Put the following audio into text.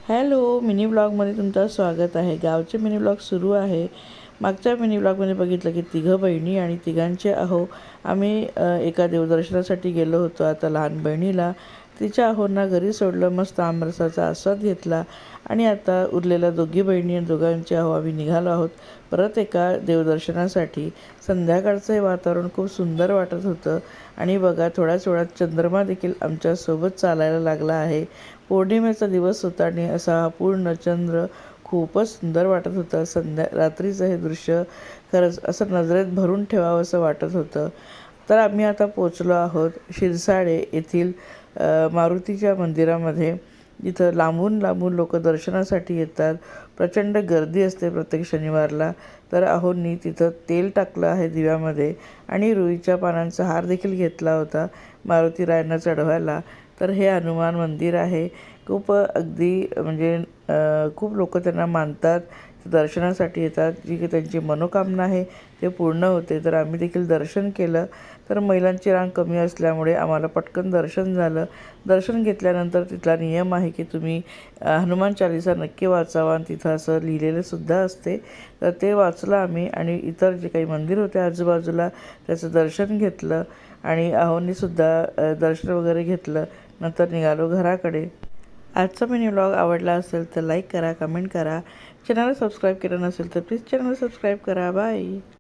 Hello, mini ब्लॉगमध्ये तुमचं स्वागत आहे. गावचे मिनी ब्लॉग सुरू आहे. मागच्या मिनी ब्लॉगमध्ये बघितलं की तिघं बहिणी आणि तिघांचे आम्ही एका देवदर्शनासाठी गेलो होतो. आता लहान बहिणीला तिच्या अहोंना घरी सोडलं, मस्त आमरसाचा आस्वाद घेतला आणि आता उरलेल्या दोघी बहिणी आणि दोघांचे आम्ही निघालो आहोत परत एका देवदर्शनासाठी. संध्याकाळचं हे वातावरण खूप सुंदर वाटत होतं आणि बघा थोड्याच वेळात चंद्रमा देखील आमच्यासोबत चालायला लागला आहे. पौर्णिमेचा दिवस होता आणि असा हा पूर्ण चंद्र खूपच सुंदर वाटत होता. रात्रीचं हे दृश्य खरंच असं नजरेत भरून ठेवावं असं वाटत होतं. तर आम्ही आता पोचलो आहोत शिरसाडे येथील मारुतीच्या मंदिरामध्ये, जिथं लांबून लांबून लोक दर्शनासाठी येतात. प्रचंड गर्दी असते प्रत्येक शनिवारला. तर अहोंनी तिथं तेल टाकलं आहे दिव्यामध्ये आणि रुईच्या पानांचा हार देखील घेतला होता मारुतीरायांना चढवायला. तर हे हनुमान मंदिर आहे. खूप अगदी म्हणजे खूप लोक त्यांना मानतात, दर्शनासाठी येतात. जी की त्यांची मनोकामना आहे ते पूर्ण होते. तर आम्ही देखील दर्शन केलं. तर महिलांची रांग कमी असल्यामुळे आम्हाला पटकन दर्शन झालं. दर्शन घेतल्यानंतर तिथला नियम आहे की तुम्ही हनुमान चालीसा नक्की वाचावा आणि तिथं असं लिहिलेलं सुद्धा असते. तर ते वाचलं आम्ही आणि इतर जे काही मंदिर होते आजूबाजूला त्याचं दर्शन घेतलं आणि अहोंनीसुद्धा दर्शन वगैरे घेतलं. नंतर निघालो घराकडे. आजचा मिनी व्लॉग आवडला असेल तर लाईक करा, कमेंट करा. चॅनलला सबस्क्राईब केलं नसेल तर प्लीज चॅनल सबस्क्राईब करा. बाय.